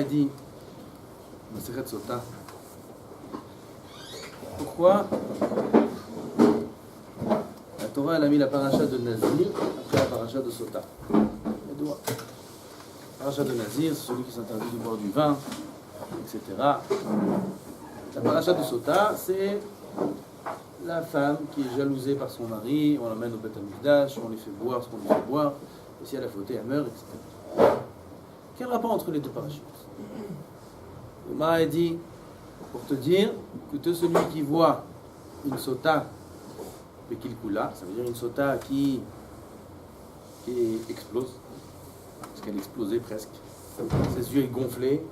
a dit, Masechet Sota, pourquoi la Torah elle a mis la paracha de Nazir après la paracha de Sota? La paracha de Nazir, c'est celui qui s'interdit de boire du vin, etc. La paracha de Sota, c'est la femme qui est jalousée par son mari, on l'emmène au Beth Amikdash, on lui fait boire ce qu'on lui fait boire, et si elle a fauté, elle meurt, etc. Quel rapport entre les deux parachutes? Le Mara a dit, pour te dire que tout celui qui voit une sota, Bekilkula, ça veut dire une sota qui explose, parce qu'elle explosait presque, ses yeux gonflaient,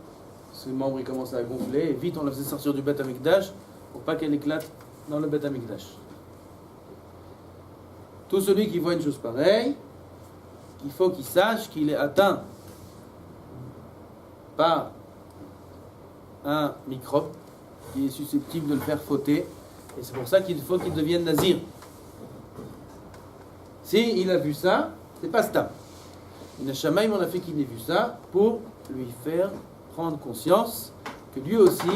ses membres commençaient à gonfler, et vite on la faisait sortir du Beth Amikdash pour pas qu'elle éclate dans le Beth Amikdash. Tout celui qui voit une chose pareille, il faut qu'il sache qu'il est atteint par un microbe qui est susceptible de le faire fauter, et c'est pour ça qu'il faut qu'il devienne nazir. Si il a vu ça, c'est pas stam. Une Shamaïm, on a fait qu'il ait vu ça pour lui faire prendre conscience que lui aussi,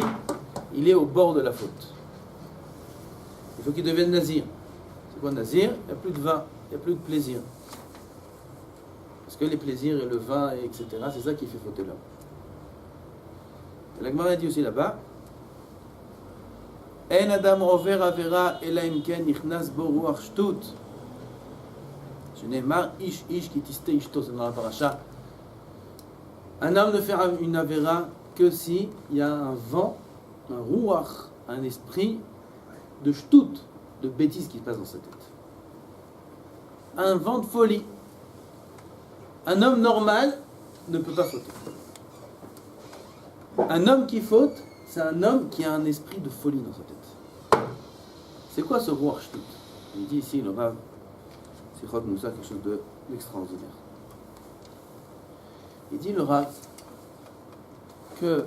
il est au bord de la faute. Il faut qu'il devienne nazir. C'est quoi nazir? Il n'y a plus de vin, il n'y a plus de plaisir. Parce que les plaisirs et le vin, etc., c'est ça qui fait fauter l'homme. La Gemara dit aussi là-bas, En adam over avera ela imken nichnas bo ruach shtut. Shenemar ish ki tiste ishto, c'est dans la paracha. Un homme ne fait une avera que si il y a un vent, un ruach, un esprit de shtut, de bêtises qui se passe dans sa tête. Un vent de folie. Un homme normal ne peut pas fauter. Un homme qui faute, c'est un homme qui a un esprit de folie dans sa tête. C'est quoi ce ruach shtut? Il dit ici, le Rav Sichot Moussa, quelque chose d'extraordinaire. Il dit, le Rav, que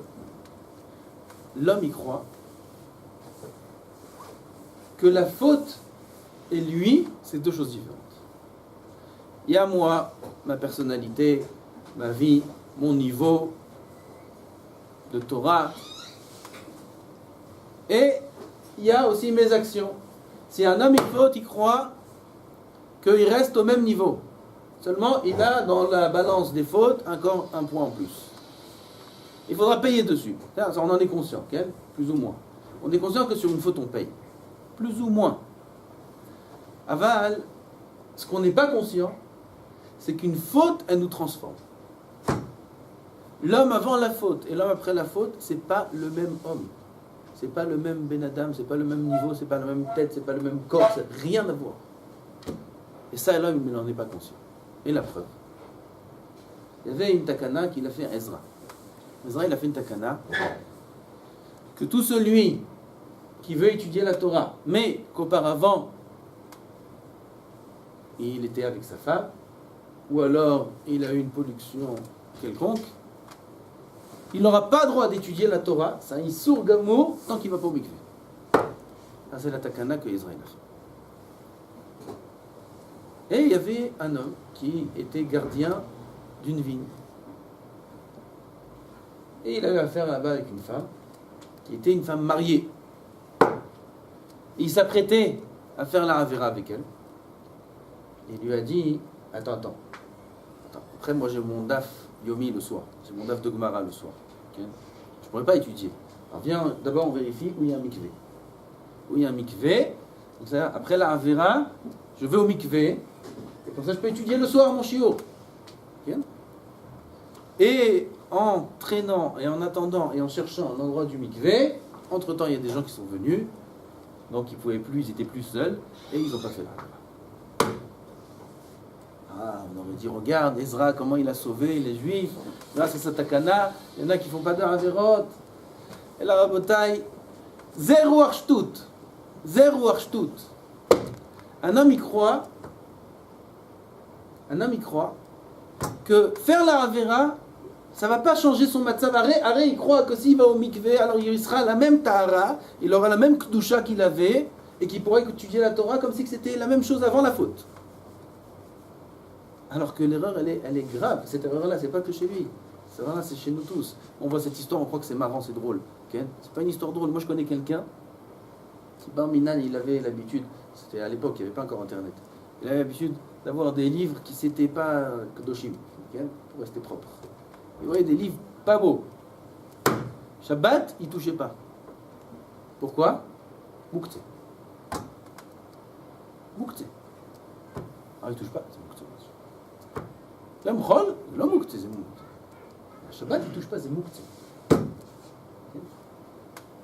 l'homme y croit, que la faute et lui, c'est deux choses différentes. Il y a moi, ma personnalité, ma vie, mon niveau de Torah, et il y a aussi mes actions. Si un homme il faute, il croit qu'il reste au même niveau. Seulement, il a dans la balance des fautes encore un point en plus. Il faudra payer dessus. On en est conscient, okay? Plus ou moins. On est conscient que sur une faute, on paye. Plus ou moins. Aval, ce qu'on n'est pas conscient, c'est qu'une faute, elle nous transforme. L'homme avant la faute et l'homme après la faute, c'est pas le même homme. C'est pas le même Ben Adam, c'est pas le même niveau, c'est pas la même tête, c'est pas le même corps, ça n'a rien à voir. Et ça, l'homme, il n'en est pas conscient. Et la preuve. Il y avait une takana qu'il a fait à Ezra. Ezra, il a fait une takana que tout celui qui veut étudier la Torah, mais qu'auparavant, il était avec sa femme, ou alors il a eu une pollution quelconque, il n'aura pas droit d'étudier la Torah, c'est un Issour Gamour, tant qu'il ne va pas au mikvé. Ça, c'est la takana que Israël a fait. Et il y avait un homme qui était gardien d'une vigne. Et il avait affaire là-bas avec une femme, qui était une femme mariée. Et il s'apprêtait à faire la Havera avec elle. Et il lui a dit, attends. Après, moi j'ai mon daf Yomi le soir. J'ai mon daf de Gemara le soir. Okay, je ne pourrais pas étudier. Alors viens, d'abord on vérifie où il y a un mikvé. Où il y a un mikvé. Après la Havera, je vais au mikvé. Et comme ça je peux étudier le soir mon shiur. Okay, et en traînant et en attendant et en cherchant l'endroit du mikvé, entre-temps il y a des gens qui sont venus. Donc ils ne pouvaient plus, ils étaient plus seuls. Et ils n'ont pas fait la Havera. Ah, on aurait dit, regarde, Ezra, comment il a sauvé les Juifs, grâce à sa takana, il y en a qui font pas de Haverot. Et la rabotaille, zéro archtout. Un homme y croit que faire la Havera, ça va pas changer son matzav. Arrête, il croit que s'il va au mikvé, alors il sera la même tahara, il aura la même kdusha qu'il avait, et qu'il pourrait étudier la Torah comme si c'était la même chose avant la faute. Alors que l'erreur, elle est grave. Cette erreur-là, c'est pas que chez lui. Ça va, c'est chez nous tous. On voit cette histoire, on croit que c'est marrant, c'est drôle. Okay, c'est pas une histoire drôle. Moi, je connais quelqu'un qui, Bar Minan, il avait l'habitude, c'était à l'époque, il n'y avait pas encore Internet, il avait l'habitude d'avoir des livres qui n'étaient pas Kedoshim, okay, pour rester propre. Il voyait des livres pas beaux. Shabbat, il ne touchait pas. Pourquoi? Mouktsé. Mouktsé. Ah, il ne touche pas, c'est Mouktsé. L'homme Chol, l'homme Mouktsé, c'est Mouktsé. Shabbat, il ne touche pas, c'est Mouktsé.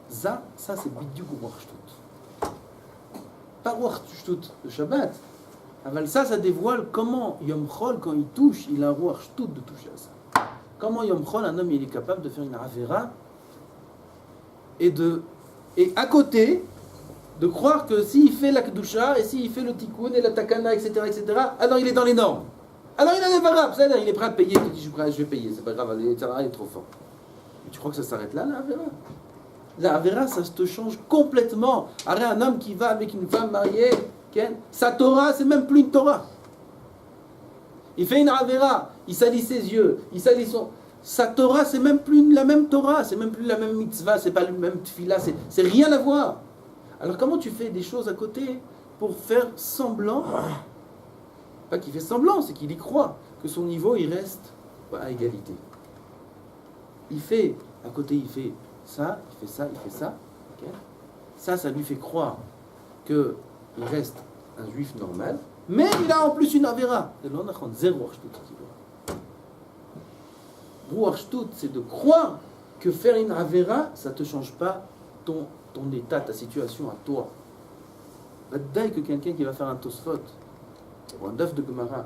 Ça c'est Bidiouk ou Ruach Shtut. Pas Ruach Shtut de Shabbat. Aval ça dévoile comment Yom Chol, quand il touche, il a un Ruach Shtut de toucher à ça. Comment Yom Chol, un homme, il est capable de faire une Avera et à côté, de croire que s'il fait la Kedusha et s'il fait le Tikkun et la Takana, etc., alors il est dans les normes. Alors il a des varabs, il est prêt à payer, il dit je vais payer, c'est pas grave, il est trop fort. Mais tu crois que ça s'arrête là, la Avera? La Avera, ça te change complètement. Arrête, un homme qui va avec une femme mariée, sa Torah, c'est même plus une Torah. Il fait une Avera, il salit ses yeux, il salit son... Sa Torah, c'est même plus la même Torah, c'est même plus la même mitzvah, c'est pas le même tefila, c'est rien à voir. Alors comment tu fais des choses à côté pour faire semblant, pas qu'il fait semblant, c'est qu'il y croit, que son niveau, il reste à égalité. Il fait, à côté, il fait ça, il fait ça, il fait ça. Okay. Ça lui fait croire qu'il reste un juif normal, mais il a en plus une Avera. Zéro Ruach Shtut, c'est de croire que faire une Avera, ça ne te change pas ton état, ta situation à toi. Dès que quelqu'un qui va faire un Tosfot ou un Daf de Gemara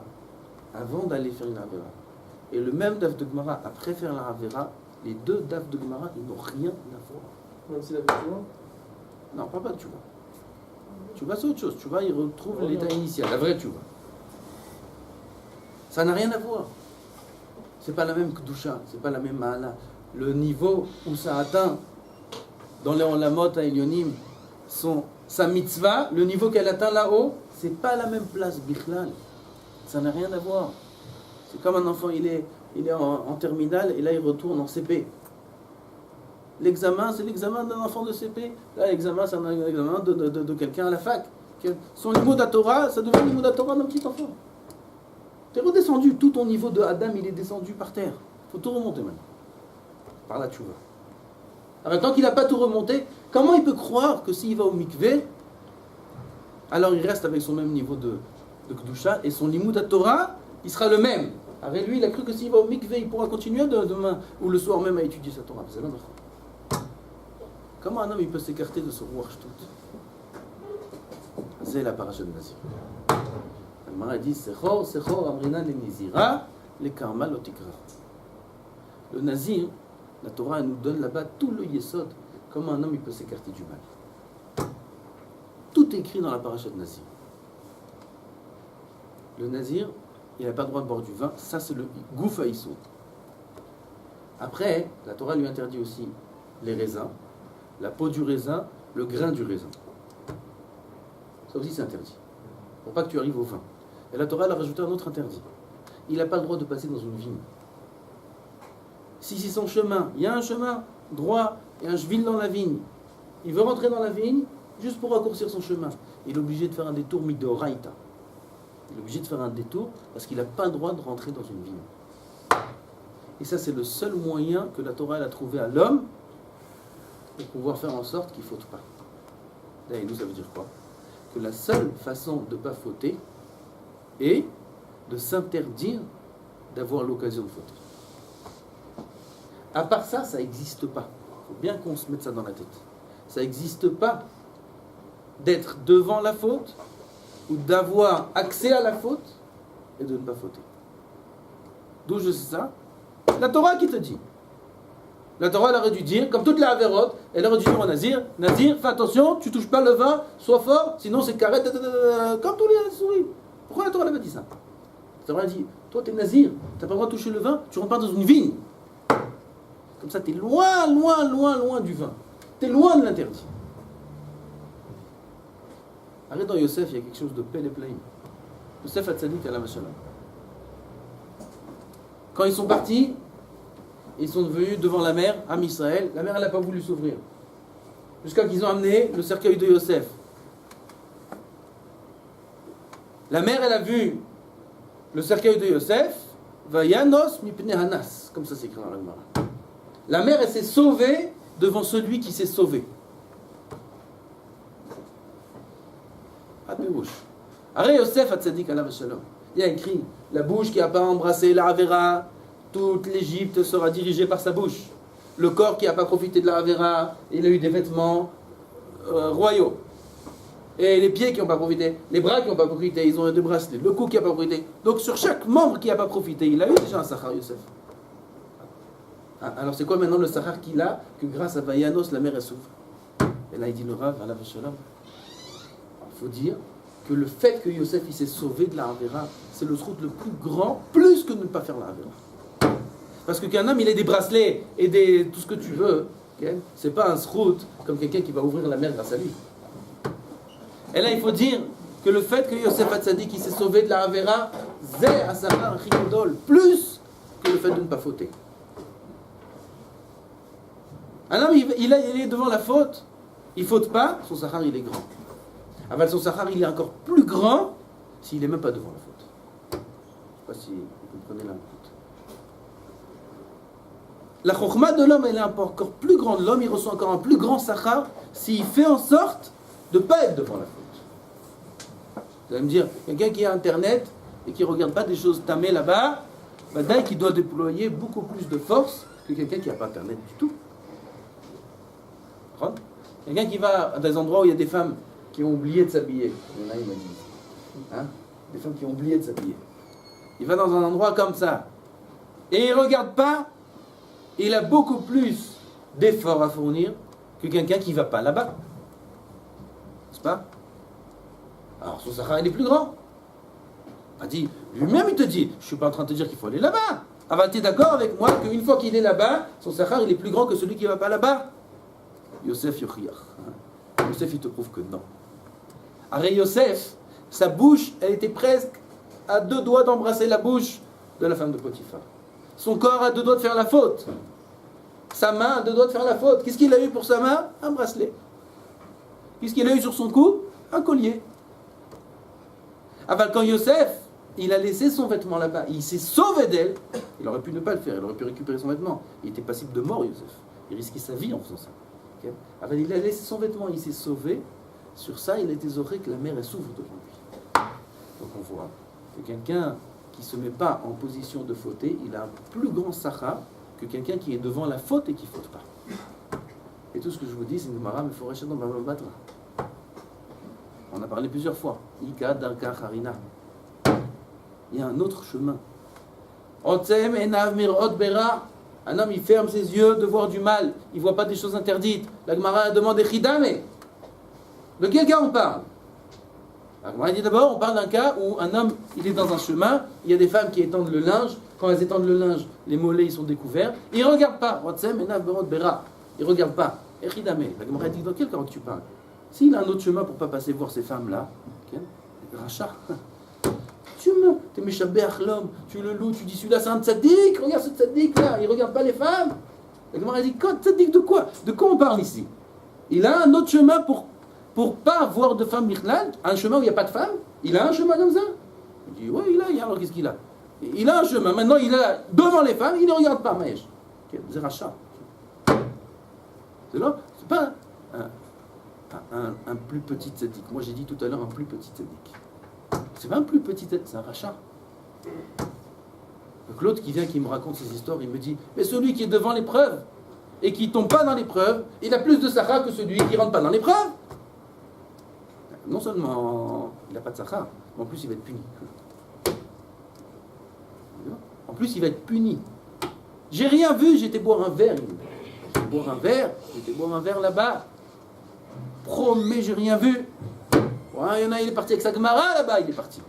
avant d'aller faire une Avera, et le même Daf de Gemara après faire la Avera, les deux Daf de Gemara, ils n'ont rien à voir. Même s'il avait Tchouva? Non, pas de Tchouva. Tchouva, c'est autre chose. Tchouva, il retrouve l'état initial, la vraie Tchouva. Ça n'a rien à voir. C'est pas la même Kedusha, c'est pas la même Ma'ala. Le niveau où ça atteint dans les Olamot à Elyonim, sa mitzvah, le niveau qu'elle atteint là-haut, c'est pas la même place, Bichlal. Ça n'a rien à voir. C'est comme un enfant, il est en terminale et là il retourne en CP. L'examen, c'est l'examen d'un enfant de CP. Là, l'examen, c'est un examen de quelqu'un à la fac. Son niveau de Torah, ça devient le niveau de Torah d'un petit enfant. Tu es redescendu, tout ton niveau de Adam, il est descendu par terre. Il faut tout remonter maintenant. Par là, tu vas. Alors, tant qu'il n'a pas tout remonté, comment il peut croire que s'il va au mikvé, alors il reste avec son même niveau de Kedusha et son limud à Torah, il sera le même. Alors lui, il a cru que s'il va au mikvé, il pourra continuer demain ou le soir même à étudier sa Torah. Comment un homme il peut s'écarter de ce Ruach Shtut? C'est la paracha de Nazir. La Gemara dit Sechor, Sechor, Amrina le Nizira, le Karma lotikra. Le Nazir, la Torah elle nous donne là-bas tout le Yesod, comment un homme il peut s'écarter du mal. Tout est écrit dans la paracha de Nazir. Le Nazir, il n'a pas le droit de boire du vin, ça c'est le Gouf Haïsou. Après, la Torah lui interdit aussi les raisins, la peau du raisin, le grain du raisin. Ça aussi c'est interdit. Pour pas que tu arrives au vin. Et la Torah elle a rajouté un autre interdit. Il n'a pas le droit de passer dans une vigne. Si c'est son chemin, il y a un chemin droit et un cheville dans la vigne. Il veut rentrer dans la vigne juste pour raccourcir son chemin. Il est obligé de faire un détour midoraita. Il est obligé de faire un détour parce qu'il n'a pas le droit de rentrer dans une vigne. Et ça c'est le seul moyen que la Torah elle a trouvé à l'homme pour pouvoir faire en sorte qu'il ne faute pas. Et nous, ça veut dire quoi? Que la seule façon de ne pas fauter est de s'interdire d'avoir l'occasion de fauter. À part ça, ça n'existe pas. Il faut bien qu'on se mette ça dans la tête. Ça n'existe pas d'être devant la faute ou d'avoir accès à la faute et de ne pas fauter. D'où je sais ça? La Torah qui te dit. La Torah, elle aurait dû dire, comme toutes les Averot, elle aurait dû dire au Nazir, Nazir, fais attention, tu touches pas le vin, sois fort, sinon c'est carré, comme tous les souris. Pourquoi la Torah elle avait dit ça? La Torah a dit, toi t'es Nazir, t'as pas le droit de toucher le vin, tu rentres pas dans une vigne. Comme ça, t'es loin, loin, loin, loin du vin. T'es loin de l'interdit. Arrête, dans Yosef, il y a quelque chose de pelle et plein. Yosef Hatzadik à la Mashallah. Quand ils sont partis, ils sont venus devant la mer, à Israël. La mer, elle n'a pas voulu s'ouvrir. Jusqu'à qu'ils ont amené le cercueil de Yosef. La mère, elle a vu le cercueil de Yosef, Vayanos mipne hanas, comme ça c'est écrit dans la Gemara. La mère, elle s'est sauvée devant celui qui s'est sauvé. Ah, de bouche. Arrête Yosef a tzadik alav shalom. Il y a écrit, la bouche qui n'a pas embrassé la Havera, toute l'Égypte sera dirigée par sa bouche. Le corps qui n'a pas profité de la Havera, il a eu des vêtements royaux. Et les pieds qui n'ont pas profité, les bras qui n'ont pas profité, ils ont eu des bracelets, le cou qui n'a pas profité. Donc sur chaque membre qui n'a pas profité, il a eu déjà un sachar, Yosef. Alors c'est quoi maintenant le sachar qu'il a, que grâce à Vayanos, la mer elle s'ouvre. Et là il dit le Rav, alav shalom. Il faut dire que le fait que Yosef il s'est sauvé de la Havera, c'est le srout le plus grand, plus que de ne pas faire la Havera. Parce que qu'un homme il ait des bracelets et tout ce que tu veux, okay, c'est pas un srout comme quelqu'un qui va ouvrir la mer grâce à lui. Et là il faut dire que le fait que Yosef Hatzadik il s'est sauvé de la Havera, zé asahar chikodol, plus que le fait de ne pas fauter. Un homme il est devant la faute, il ne faute pas, son sahar il est grand. Aval son sahar il est encore plus grand s'il n'est même pas devant la faute. Je ne sais pas si vous comprenez l'input. La chokhma de l'homme elle est encore plus grande. L'homme il reçoit encore un plus grand sahar s'il fait en sorte de ne pas être devant la faute. Vous allez me dire, quelqu'un qui a internet et qui ne regarde pas des choses tamées là-bas, bah, qui doit déployer beaucoup plus de force que quelqu'un qui n'a pas internet du tout. Quelqu'un qui va à des endroits où il y a des femmes qui ont oublié de s'habiller. Il y en a, il m'a dit. Hein? Des femmes qui ont oublié de s'habiller. Il va dans un endroit comme ça. Et il ne regarde pas. Il a beaucoup plus d'efforts à fournir que quelqu'un qui ne va pas là-bas. N'est-ce pas? Alors son sahar il est plus grand. Il a dit, lui-même il te dit, je ne suis pas en train de te dire qu'il faut aller là-bas. Ah bah tu es d'accord avec moi qu'une fois qu'il est là-bas, son sahar il est plus grand que celui qui ne va pas là-bas? Yosef Yochiach. Yosef il te prouve que non. Arrête Yosef, sa bouche, elle était presque à 2 doigts d'embrasser la bouche de la femme de Potiphar. Son corps a 2 doigts de faire la faute. Sa main a 2 doigts de faire la faute. Qu'est-ce qu'il a eu pour sa main? Un bracelet. Qu'est-ce qu'il a eu sur son cou? Un collier. Avant quand Yosef, il a laissé son vêtement là-bas, il s'est sauvé d'elle, il aurait pu ne pas le faire, il aurait pu récupérer son vêtement. Il était passible de mort, Yosef. Il risquait sa vie en faisant ça. Okay? Avant, il a laissé son vêtement, il s'est sauvé. Sur ça, il a été zoré que la mer elle s'ouvre devant lui. Donc on voit que quelqu'un qui ne se met pas en position de fauter, il a un plus grand sahar que quelqu'un qui est devant la faute et qui ne faute pas. Et tout ce que je vous dis, c'est une Gemara, mais il faut rester dans Baba Batra. On a parlé plusieurs fois. Ika Darka Harina. Il y a un autre chemin. Otsem Enav Mirot Bera. Un homme, il ferme ses yeux de voir du mal. Il ne voit pas des choses interdites. La Gemara a demandé Chidame. De quel cas on parle? La Gemara dit d'abord, on parle d'un cas où un homme, il est dans un chemin. Il y a des femmes qui étendent le linge. Quand elles étendent le linge, les mollets ils sont découverts. Il ne regarde pas. Otsem Enav Mirot Bera. Il ne regarde pas. Et Chidame. La Gemara dit dans quel cas tu parles? S'il a un autre chemin pour ne pas passer voir ces femmes-là, okay, rachat. Tu es méchabéach l'homme, tu le loues, tu dis celui-là c'est un tzaddik, regarde ce tzaddik là, il ne regarde pas les femmes. La Gemara dit, tzaddik de quoi? De quoi on parle ici? Il a un autre chemin pour pas voir de femmes michlal, un chemin où il n'y a pas de femmes? Il a un chemin comme ça? Il dit, oui, il a, alors qu'est-ce qu'il a? Il a un chemin, maintenant il est devant les femmes, il ne regarde pas, Maïch. C'est rachat. C'est là, c'est pas un plus petit tzaddik. Moi j'ai dit tout à l'heure un plus petit tzaddik. C'est pas un plus petit tzaddik, c'est un rachat. Donc l'autre qui vient, qui me raconte ces histoires, il me dit, mais celui qui est devant l'épreuve et qui ne tombe pas dans l'épreuve, il a plus de sahar que celui qui ne rentre pas dans l'épreuve. Non seulement il n'a pas de sahar, mais en plus il va être puni. En plus il va être puni. J'ai rien vu, j'étais boire un verre. J'étais boire un verre là-bas. Promets, j'ai rien vu. Ouais, il y en a, il est parti avec sa Gemara là-bas, il est parti.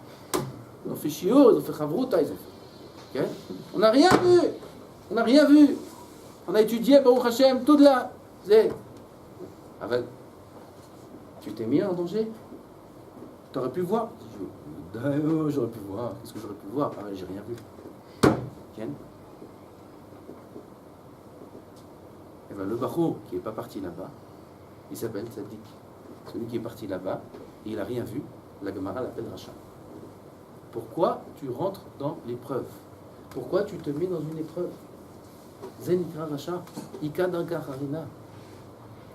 Ils ont fait chiot, ils ont fait chavruta, ils ont fait. Okay? On n'a rien vu. On n'a rien vu. On a étudié, Baruch Hashem, tout de là. Avec. Tu t'es mis en danger? Tu aurais pu voir? J'aurais pu voir. Qu'est-ce que j'aurais pu voir? Ah, j'ai rien vu. Okay? ben, le Bachour qui n'est pas parti là-bas, il s'appelle Tzadik. Celui qui est parti là-bas, et il n'a rien vu, la Gemara l'appelle Racha. Pourquoi tu rentres dans l'épreuve? Pourquoi tu te mets dans une épreuve? Zenikra Racha, Ika Dankar Harina.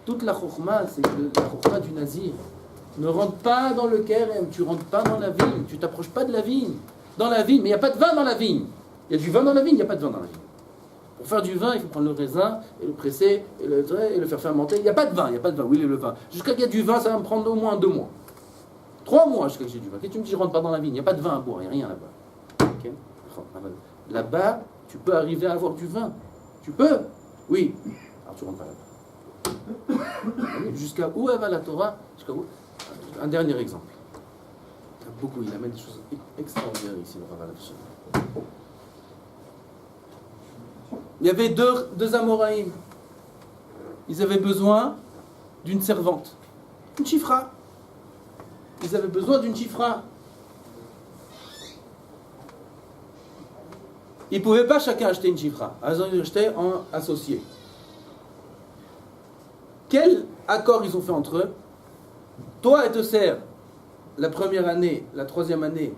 Toute la chokhma, c'est la chokhma du nazir. Ne rentre pas dans le kérem, tu rentres pas dans la vigne, tu t'approches pas de la vigne. Dans la vigne, mais il n'y a pas de vin dans la vigne. Il y a du vin dans la vigne, il n'y a pas de vin dans la vigne. Pour faire du vin, il faut prendre le raisin et le presser et le faire fermenter. Il n'y a pas de vin, il n'y a pas de vin. Où est le vin? Jusqu'à qu'il y ait du vin, ça va me prendre au moins 2 mois. 3 mois jusqu'à que j'ai du vin. Qu'est-ce que tu me dis, je rentre pas dans la vigne? Il n'y a pas de vin à boire, il n'y a rien là-bas. Okay. Là-bas, tu peux arriver à avoir du vin. Tu peux? Oui. Alors tu rentres pas là-bas. Jusqu'à où elle va la Torah? Jusqu'à où? Un dernier exemple. Il amène des choses extraordinaires ici, le Rav Alafshem. Il y avait deux Amoraïm. Ils avaient besoin d'une servante. Une chifra. Ils avaient besoin d'une chifra. Ils ne pouvaient pas chacun acheter une chifra. Alors ils achetaient en associé. Quel accord ils ont fait entre eux? Toi, elle te sert la première année, la 3e année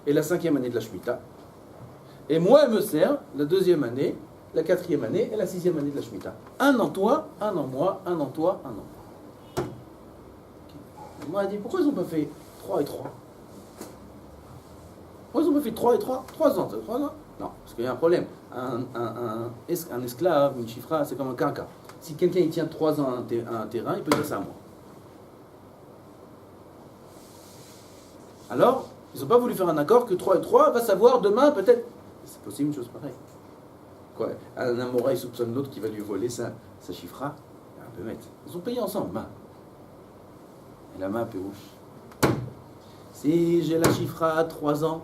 et la 5e année de la Shemitah. Et moi, elle me sert la 2e année, la 4e année et la 6e année de la Shemitah. 1 an toi, 1 an moi, 1 an toi, 1 an moi. Okay. Moi, elle dit, pourquoi ils n'ont pas fait 3 et 3? Pourquoi ils n'ont pas fait 3 et 3? 3 ans, 3 ans? Non, parce qu'il y a un problème. Un esclave, une chifra, c'est comme un quinca. Si quelqu'un il tient 3 ans à un terrain, il peut dire ça à moi. Alors, ils n'ont pas voulu faire un accord que 3 et 3 va savoir demain peut-être. C'est possible une chose pareille. Quoi? Un Amora, il soupçonne l'autre qui va lui voler sa chifra. Un peu mettre. Ils ont payé ensemble, main. Et la main pérouche. Si j'ai la chifra à 3 ans,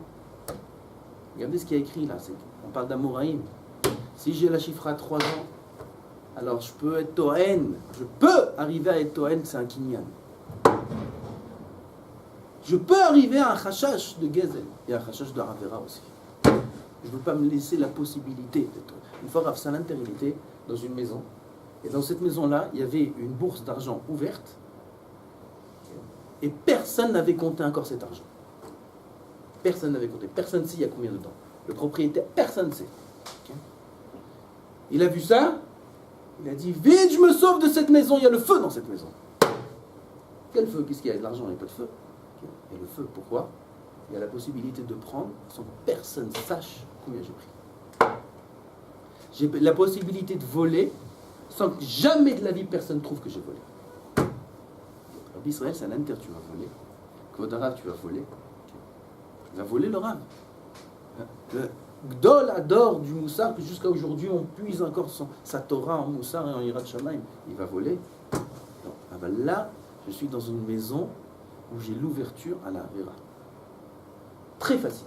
regardez ce qu'il y a écrit là. On parle d'Amoraïm. Si j'ai la chifra à 3 ans, alors je peux être Toen. Je peux arriver à être Toen, c'est un Kinyan. Je peux arriver à un chachash de Gezel et un chachash de Ravera aussi. Je ne veux pas me laisser la possibilité d'être. Une fois Rav Salanter, il était dans une maison. Et dans cette maison-là, il y avait une bourse d'argent ouverte. Et personne n'avait compté encore cet argent. Personne n'avait compté. Personne ne sait il y a combien dedans. Le propriétaire, personne ne sait. Okay. Il a vu ça. Il a dit, vite, je me sauve de cette maison. Il y a le feu dans cette maison. Quel feu? Qu'est-ce qu'il y a? De l'argent, il n'y a pas de feu. Et le feu, pourquoi? Il y a la possibilité de prendre sans que personne sache combien j'ai pris. J'ai la possibilité de voler sans que jamais de la vie personne trouve que j'ai volé. Rabbi Israël, c'est un inter, tu vas voler. Kvodarav, tu vas voler. Tu vas voler le Rav. Le Gdol adore du Moussar que jusqu'à aujourd'hui on puise encore sa Torah en Moussar et en Yirat Shamayim. Il va voler. Non. Ah ben là, je suis dans une maison où j'ai l'ouverture à la Avera. Très facile.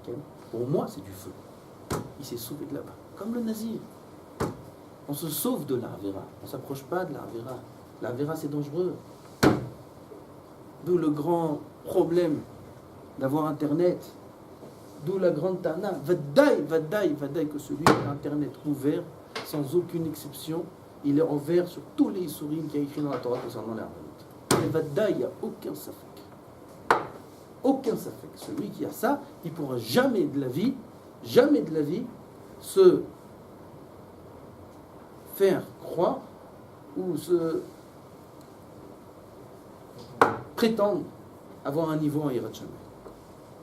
Okay. Pour moi, c'est du feu. Il s'est sauvé de là-bas. Comme le Nazir. On se sauve de la Avera. On ne s'approche pas de la Avera. La Avera, c'est dangereux. D'où le grand problème d'avoir Internet. D'où la grande Tana. Vadaï, que celui qui a Internet ouvert, sans aucune exception, il est envers sur tous les Issourim qu'il y a écrit dans la Torah concernant les Arbaït. Vadaï, il n'y a aucun safek. Aucun safek. Celui qui a ça, il ne pourra jamais de la vie, se faire croire ou se prétendre avoir un niveau en Yirat Shamayim.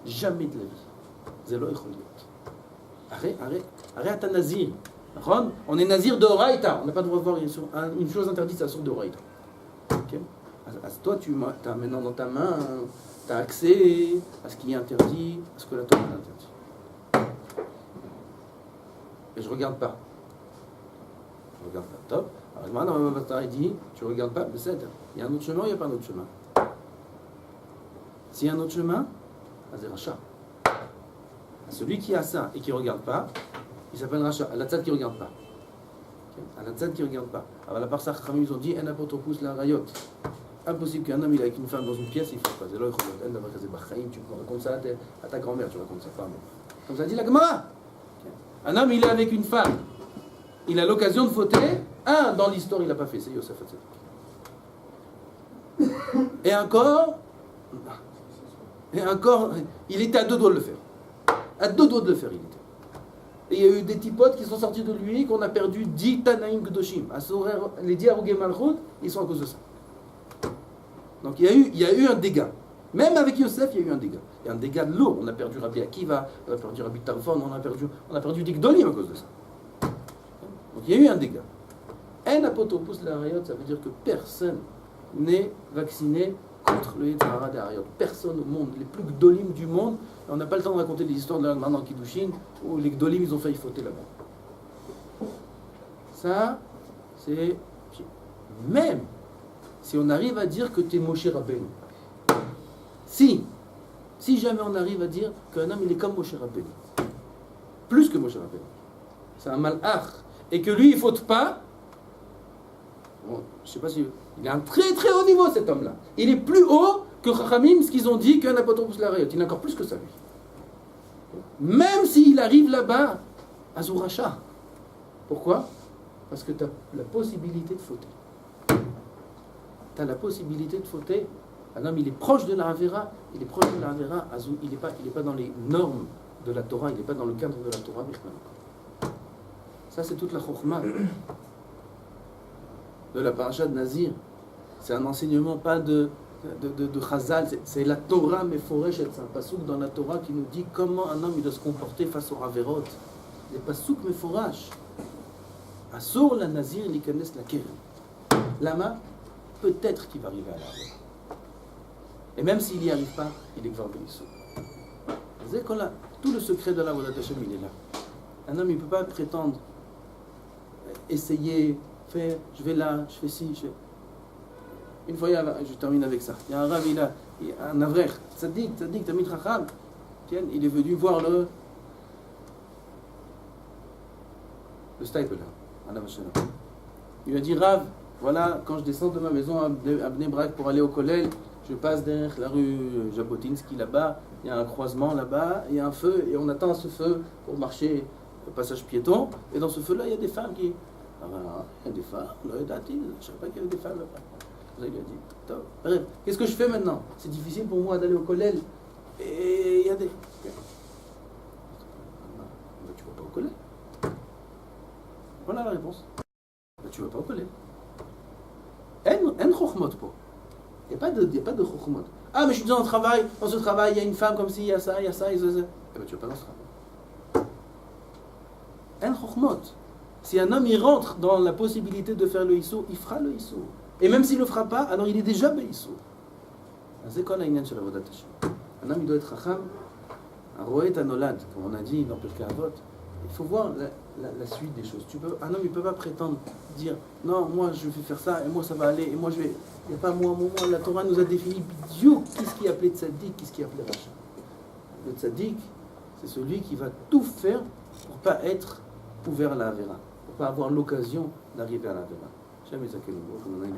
Jamais de la vie. Zelo echoliot. Arrête à Nazir. On est Nazir de Horaïta. On n'a pas le droit de voir une chose interdite, c'est la source de Horaïta. Okay. Toi, tu as maintenant dans ta main, tu as accès à ce qui est interdit, à ce que la Torah interdit. Et je ne regarde pas. Je ne regarde pas. Top. Alors, maintenant, ma bataille dit, tu ne regardes pas, mais c'est. Il y a un autre chemin ou il n'y a pas un autre chemin? S'il y a un autre chemin, c'est Racha. Celui qui a ça et qui ne regarde pas, il s'appelle Racha. À la tzad qui ne regarde pas. À la tzad qui ne regarde pas. Alors, la part Sachamim, ils ont dit, en apotropous la rayot. Impossible qu'un homme il est avec une femme dans une pièce, il ne fait pas. C'est là, tu racontes ça à ta grand-mère, tu racontes ça pas à moi. Comme ça dit la Gemara. Un homme il est avec une femme. il a l'occasion de fauter. Dans l'histoire, il n'a pas fait, c'est Yosef Hatzadik. Et encore, il était à deux doigts de le faire. À deux doigts de le faire, il était. Et il y a eu des petits potes qui sont sortis de lui, qu'on a perdu 10 Tanaïm Gdoshim. Les 10 Arugé Malchut, ils sont à cause de ça. Donc il y a eu un dégât. Même avec Yosef, il y a eu un dégât. Il y a un dégât lourd. On a perdu Rabbi Akiva, on a perdu Rabbi Tarfon, on a perdu des Gdolim à cause de ça. Donc il y a eu un dégât. Un apotropos la Harayot, ça veut dire que personne n'est vacciné contre le Yetzirah des Harayot. Personne au monde, les plus Gdolim du monde. On n'a pas le temps de raconter les histoires de la maintenant Kiddushin où les Gdolim ils ont failli fauter là-bas. Ça, c'est. Même si on arrive à dire que tu es Moshe Rabbeinu. Si jamais on arrive à dire qu'un homme il est comme Moshe Rabbeinu, plus que Moshe Rabbeinu, c'est un malach, et que lui il ne faute pas, bon, je ne sais pas si. Il est un très très haut niveau cet homme-là. Il est plus haut que Chachamim, ce qu'ils ont dit qu'un apotropos l'arayot. Il est encore plus que ça lui. Même s'il arrive là-bas à Zouracha. Pourquoi? Parce que tu as la possibilité de fauter. Tu as la possibilité de fauter. Un homme, il est proche de la Havera, il est pas dans les normes de la Torah, il n'est pas dans le cadre de la Torah. Ça, c'est toute la chokhmah de la paracha de Nazir. C'est un enseignement pas de Chazal, c'est la Torah Meforesh, c'est un pasouk dans la Torah qui nous dit comment un homme il doit se comporter face aux Haverot. Les pasouk Meforash. Asur la Nazir likanes la keren. Lama, peut-être qu'il va arriver à la Havera. Et même s'il n'y arrive pas, il est Kvar Beissou. Tout le secret de la Vodat Hashem, il est là. Un homme, il ne peut pas prétendre, essayer, faire, je vais là, je fais ci, je fais... Une fois, je termine avec ça. Il y a un rav, il a un avrer, tzaddik, Tamid Chacham. Il est venu voir le stipler, il lui a dit, Rav, voilà, quand je descends de ma maison à Bnei Brak pour aller au collège, je passe derrière la rue Jabotinsky là-bas, il y a un croisement là-bas, il y a un feu, et on attend ce feu pour marcher au passage piéton, et dans ce feu-là, il y a des femmes qui... Ah ben, il y a des femmes, je ne savais pas qu'il y avait des femmes là-bas. Il lui a dit, bref, qu'est-ce que je fais maintenant? C'est difficile pour moi d'aller au collège, et il y a des... Tu vas pas au collège. Voilà la réponse. Tu vas pas au collège. En chokhmot po. Il n'y a pas de chokhmot. Ah, mais je suis dans ce travail, il y a une femme comme ci, il y a ça, il y a ça, il y a ça. Eh bien, tu vas pas dans ce travail. En chokhmot. Si un homme il rentre dans la possibilité de faire le issou, il fera le issou. Et même s'il ne le fera pas, alors il est déjà beissou. C'est quoi l'inyan sur la Vodat Hashem? Un homme il doit être chacham, un roet anolad, comme on a dit dans Pirkei Avot. Il faut voir la suite des choses. Un homme il ne peut pas prétendre dire non, moi je vais faire ça, et moi ça va aller, et moi je vais. Il n'y a pas moi, la Torah nous a défini bidiouk qu'est-ce qui est appelé tzaddik, qu'est-ce qui est appelé rachat. Le tzaddik, c'est celui qui va tout faire pour ne pas être ouvert à la Havera, pour ne pas avoir l'occasion d'arriver à la Havera. Jamais ça que nous, comme on a une